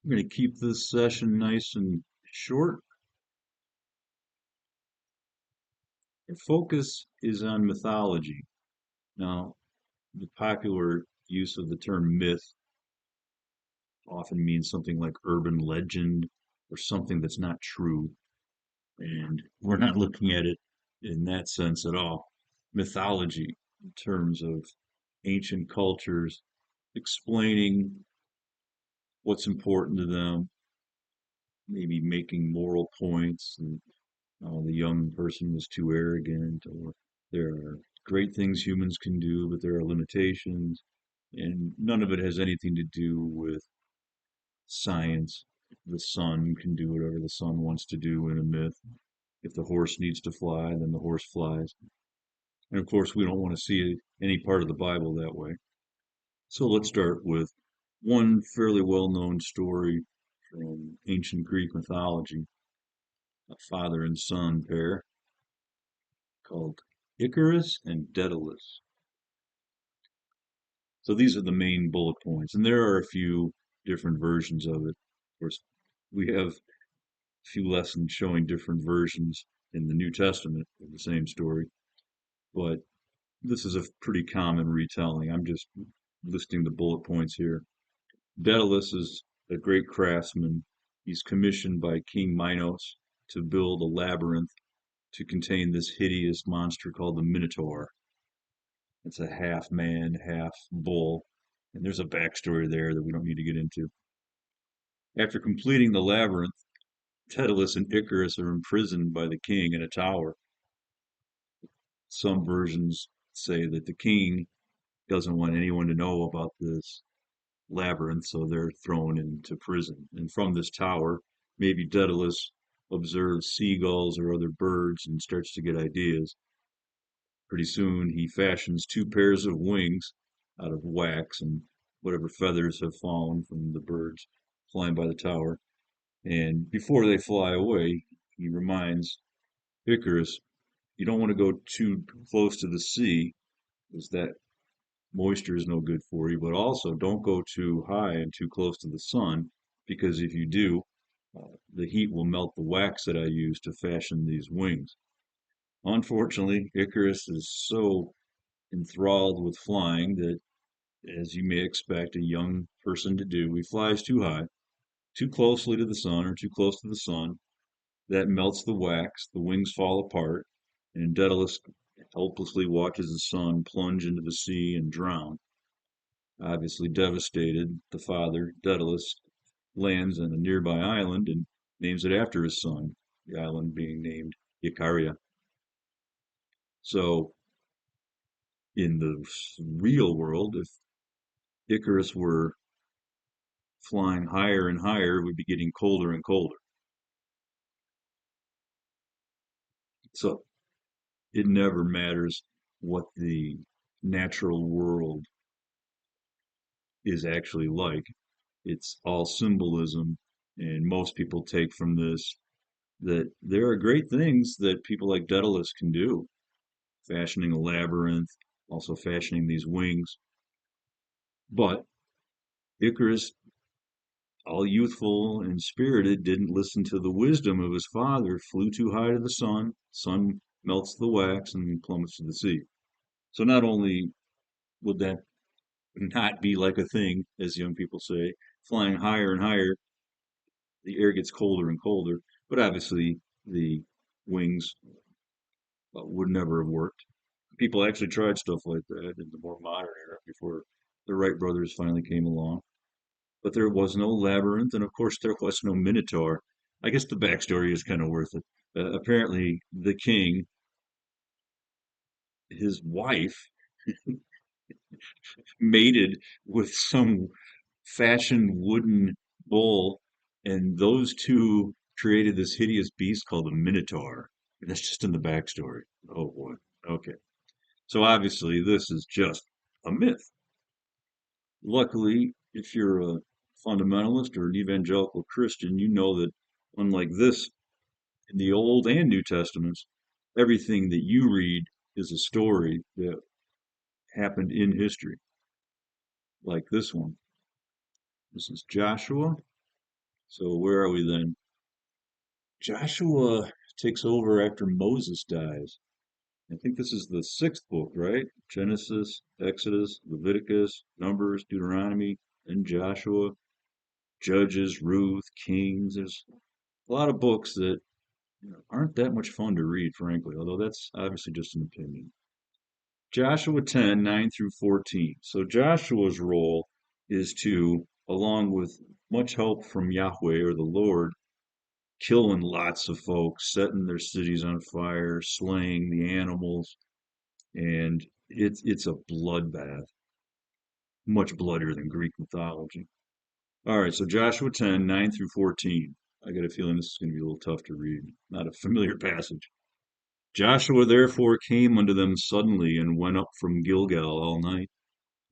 I'm going to keep this session nice and short. Our focus is on mythology. Now, the popular use of the term myth often means something like urban legend or something that's not true. And we're not looking at it in that sense at all. Mythology, in terms of ancient cultures, explaining what's important to them, maybe making moral points, and the young person was too arrogant, or there are great things humans can do, but there are limitations, and none of it has anything to do with science. The sun can do whatever the sun wants to do in a myth. If the horse needs to fly, then the horse flies. And of course, we don't want to see any part of the Bible that way. So let's start with one fairly well-known story from ancient Greek mythology, a father and son pair called Icarus and Daedalus. So these are the main bullet points, and there are a few different versions of it. Of course, we have a few lessons showing different versions in the New Testament of the same story, but this is a pretty common retelling. I'm just listing the bullet points here. Daedalus is a great craftsman. He's commissioned by King Minos to build a labyrinth to contain this hideous monster called the Minotaur. It's a half man, half bull, and there's a backstory there that we don't need to get into. After completing the labyrinth, Daedalus and Icarus are imprisoned by the king in a tower. Some versions say that the king doesn't want anyone to know about this labyrinth, so they're thrown into prison. And from this tower, maybe Daedalus observes seagulls or other birds and starts to get ideas. Pretty soon, he fashions two pairs of wings out of wax and whatever feathers have fallen from the birds flying by the tower. And before they fly away, he reminds Icarus, you don't want to go too close to the sea, because that moisture is no good for you, but also don't go too high and too close to the sun, because if you do, the heat will melt the wax that I use to fashion these wings. Unfortunately, Icarus is so enthralled with flying that, as you may expect a young person to do, he flies too high, too closely to the sun, or too close to the sun. That melts the wax, the wings fall apart, and Daedalus helplessly watches his son plunge into the sea and drown. Obviously devastated, the father, Daedalus, lands on a nearby island and names it after his son, the island being named Icaria. So, in the real world, if Icarus were flying higher and higher, it would be getting colder and colder. So, it never matters what the natural world is actually like. It's all symbolism, and most people take from this that there are great things that people like Daedalus can do, fashioning a labyrinth, also fashioning these wings. But Icarus, all youthful and spirited, didn't listen to the wisdom of his father, flew too high to the sun. Sun melts the wax and plummets to the sea. So not only would that not be like a thing, as young people say, flying higher and higher, the air gets colder and colder, but obviously the wings would never have worked. People actually tried stuff like that in the more modern era before the Wright brothers finally came along. But there was no labyrinth, and of course there was no Minotaur. I guess the backstory is kind of worth it. Apparently, the king, his wife, mated with some fashioned wooden bull, and those two created this hideous beast called a Minotaur. That's just in the backstory. Oh boy. Okay. So obviously, this is just a myth. Luckily, if you're a fundamentalist or an evangelical Christian, you know that unlike this, in the Old and New Testaments, everything that you read is a story that happened in history, like this one. This is Joshua So where are we then? Joshua takes over after Moses dies. I think this is the sixth book, right? Genesis, Exodus, Leviticus, Numbers, Deuteronomy, and Joshua, Judges, Ruth, Kings. There's a lot of books that aren't that much fun to read, frankly, although that's obviously just an opinion. Joshua 10, 9 through 14. So Joshua's role is to, along with much help from Yahweh or the Lord, killing lots of folks, setting their cities on fire, slaying the animals, and it's a bloodbath, much bloodier than Greek mythology. All right, so Joshua 10, 9 through 14. I got a feeling this is going to be a little tough to read, not a familiar passage. Joshua therefore came unto them suddenly and went up from Gilgal all night.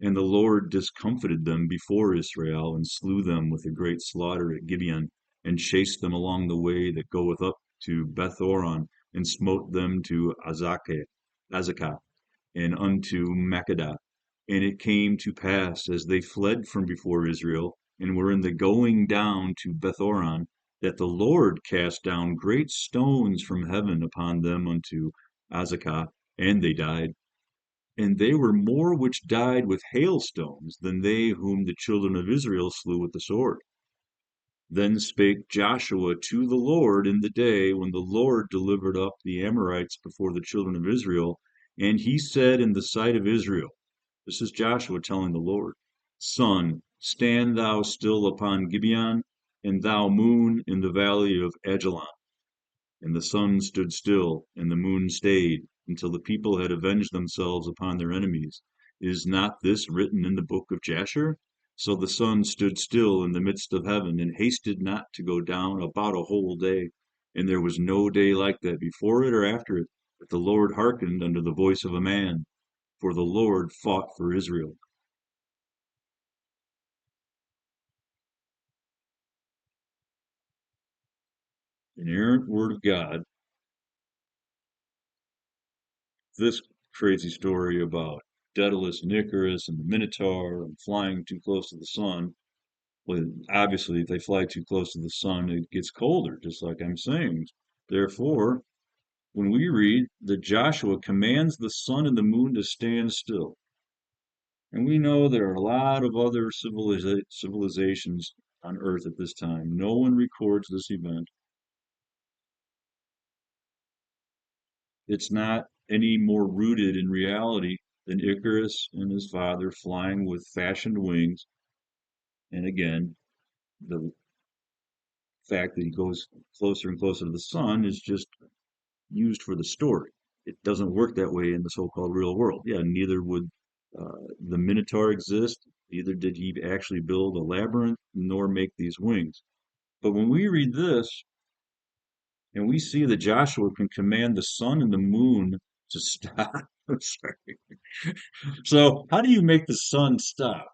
And the Lord discomfited them before Israel, and slew them with a great slaughter at Gibeon, and chased them along the way that goeth up to Bethoron, and smote them to Azekah, and unto Makkedah. And it came to pass, as they fled from before Israel, and were in the going down to Bethoron, that the Lord cast down great stones from heaven upon them unto Azekah, and they died. And they were more which died with hailstones than they whom the children of Israel slew with the sword. Then spake Joshua to the Lord in the day when the Lord delivered up the Amorites before the children of Israel. And he said in the sight of Israel, this is Joshua telling the Lord, Sun, stand thou still upon Gibeon, and thou moon in the valley of Ajalon. And the sun stood still, and the moon stayed, until the people had avenged themselves upon their enemies. Is not this written in the book of Jasher? So the sun stood still in the midst of heaven, and hasted not to go down about a whole day. And there was no day like that before it or after it, that the Lord hearkened unto the voice of a man, for the Lord fought for Israel. Inerrant word of God. This crazy story about Daedalus and Icarus and the Minotaur and flying too close to the sun. Well, obviously, if they fly too close to the sun, it gets colder, just like I'm saying. Therefore, when we read that Joshua commands the sun and the moon to stand still, and we know there are a lot of other civilizations on Earth at this time, no one records this event. It's not any more rooted in reality than Icarus and his father flying with fashioned wings. And again, the fact that he goes closer and closer to the sun is just used for the story. It doesn't work that way in the so-called real world. Yeah, neither would the Minotaur exist, neither did he actually build a labyrinth, nor make these wings. But when we read this, and we see that Joshua can command the sun and the moon to stop. I'm sorry. So how do you make the sun stop?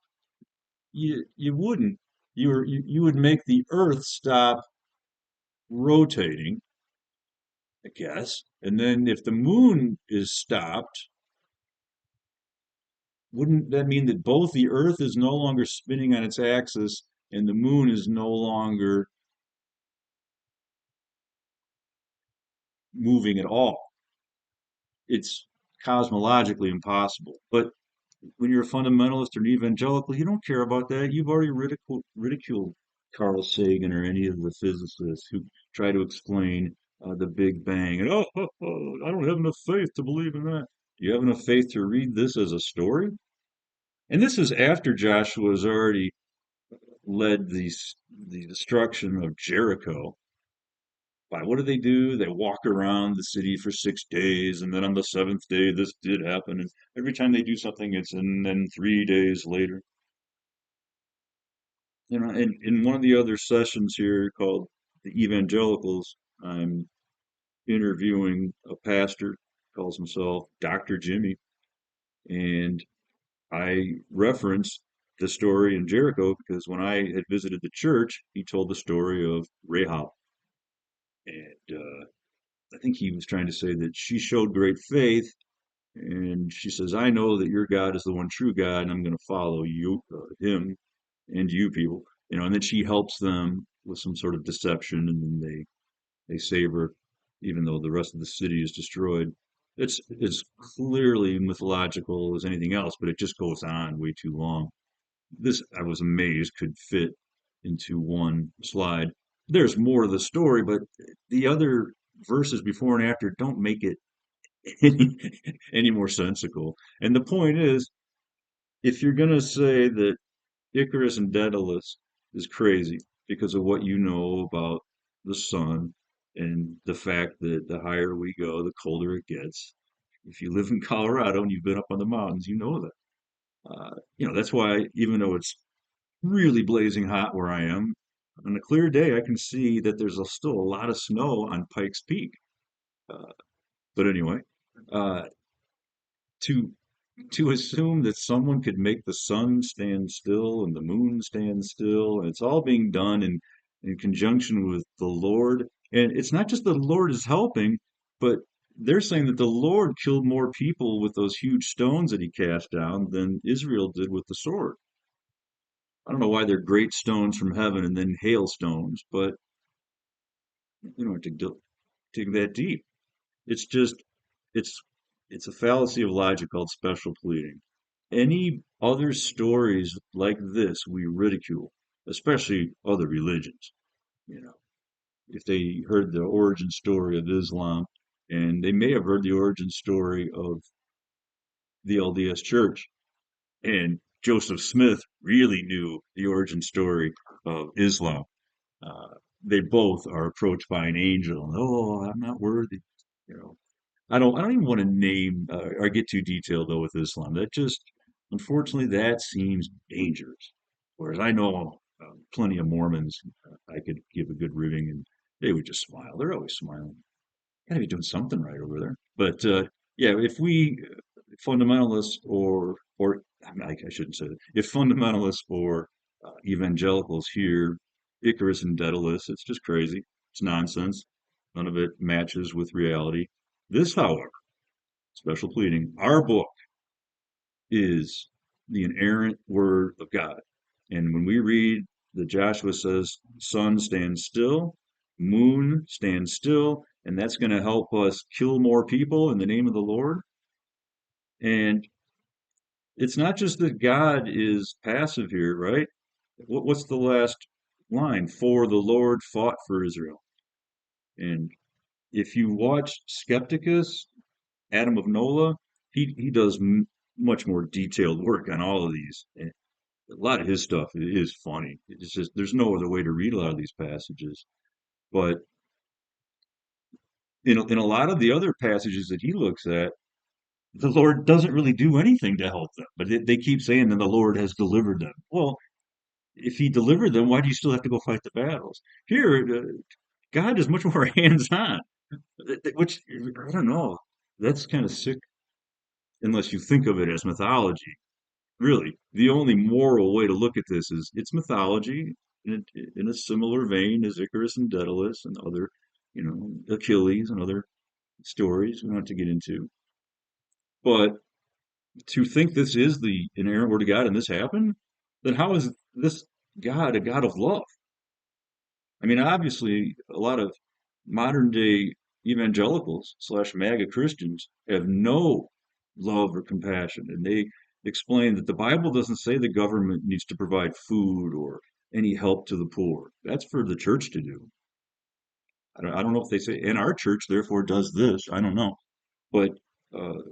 You wouldn't. You would make the earth stop rotating, I guess. And then if the moon is stopped, wouldn't that mean that both the earth is no longer spinning on its axis and the moon is no longer moving at all? It's cosmologically impossible. But when you're a fundamentalist or an evangelical, you don't care about that. You've already ridiculed Carl Sagan or any of the physicists who try to explain the Big Bang. And I don't have enough faith to believe in that. Do you have enough faith to read this as a story? And this is after Joshua has already led the destruction of Jericho. By what do? They walk around the city for 6 days, and then on the seventh day, this did happen. And every time they do something, it's and then 3 days later. In one of the other sessions here called the Evangelicals, I'm interviewing a pastor, calls himself Dr. Jimmy, and I referenced the story in Jericho because when I had visited the church, he told the story of Rahab. And I think he was trying to say that she showed great faith. And she says, I know that your God is the one true God, and I'm going to follow you, him, and you people. And then she helps them with some sort of deception, and then they save her, even though the rest of the city is destroyed. It's clearly mythological as anything else, but it just goes on way too long. This, I was amazed, could fit into one slide. There's more to the story, but the other verses before and after don't make it any, any more sensical. And the point is, if you're going to say that Icarus and Daedalus is crazy because of what you know about the sun and the fact that the higher we go, the colder it gets. If you live in Colorado and you've been up on the mountains, you know that. That's why even though it's really blazing hot where I am, on a clear day, I can see that there's still a lot of snow on Pikes Peak. Uh, but anyway, uh, to to assume that someone could make the sun stand still and the moon stand still, and it's all being done in conjunction with the Lord. And it's not just the Lord is helping, but they're saying that the Lord killed more people with those huge stones that he cast down than Israel did with the sword. I don't know why they're great stones from heaven and then hailstones, but you don't have to dig that deep. It's just it's it's a fallacy of logic called special pleading. Any other stories like this we ridicule, especially other religions. You know, if they heard the origin story of Islam, and they may have heard the origin story of the LDS Church, and Joseph Smith really knew the origin story of Islam. Uh, they both are approached by an angel. Oh, I'm not worthy. You know, I don't even want to name or get too detailed though with Islam. That just, unfortunately, that seems dangerous. Whereas I know plenty of Mormons, I could give a good ribbing and they would just smile. They're always smiling. Gotta be doing something right over there. But yeah, if we fundamentalists or I shouldn't say that. If fundamentalists or evangelicals hear Icarus and Daedalus, it's just crazy. It's nonsense. None of it matches with reality. This, however, special pleading, our book is the inerrant word of God. And when we read that Joshua says, sun stands still, moon stands still, and that's going to help us kill more people in the name of the Lord. And it's not just that God is passive here, right? What's the last line? For the Lord fought for Israel. And if you watch Skepticus, Adam of Nola, he does much more detailed work on all of these. And a lot of his stuff is funny. It's just there's no other way to read a lot of these passages. But in a lot of the other passages that he looks at, the Lord doesn't really do anything to help them. But they keep saying that the Lord has delivered them. Well, if he delivered them, why do you still have to go fight the battles? Here, God is much more hands-on, which I don't know. That's kind of sick unless you think of it as mythology. Really, the only moral way to look at this is it's mythology in a similar vein as Icarus and Daedalus and other, Achilles and other stories we don't have to get into. But to think this is the inerrant word of God and this happened, then how is this God a God of love? I mean, obviously, a lot of modern day evangelicals slash MAGA Christians have no love or compassion, and they explain that the Bible doesn't say the government needs to provide food or any help to the poor. That's for the church to do. I don't know if they say, and our church therefore does this. I don't know. But uh,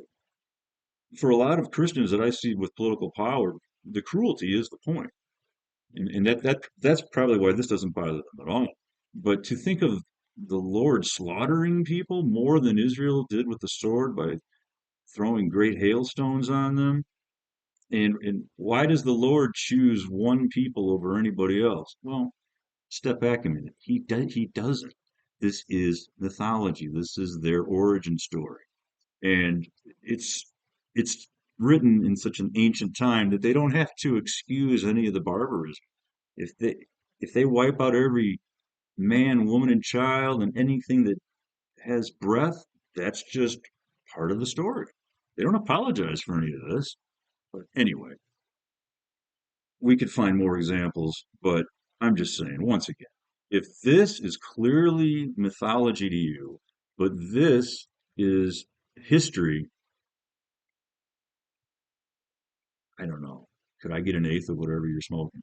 for a lot of Christians that I see with political power, the cruelty is the point. And that's probably why this doesn't bother them at all. But to think of the Lord slaughtering people more than Israel did with the sword by throwing great hailstones on them, and why does the Lord choose one people over anybody else? Well, step back a minute. He doesn't. This is mythology. This is their origin story, and it's it's written in such an ancient time that they don't have to excuse any of the barbarism. If they wipe out every man, woman, and child, and anything that has breath, that's just part of the story. They don't apologize for any of this. But anyway, we could find more examples, but I'm just saying, once again, If this is clearly mythology to you, but this is history, I don't know. Could I get an eighth of whatever you're smoking?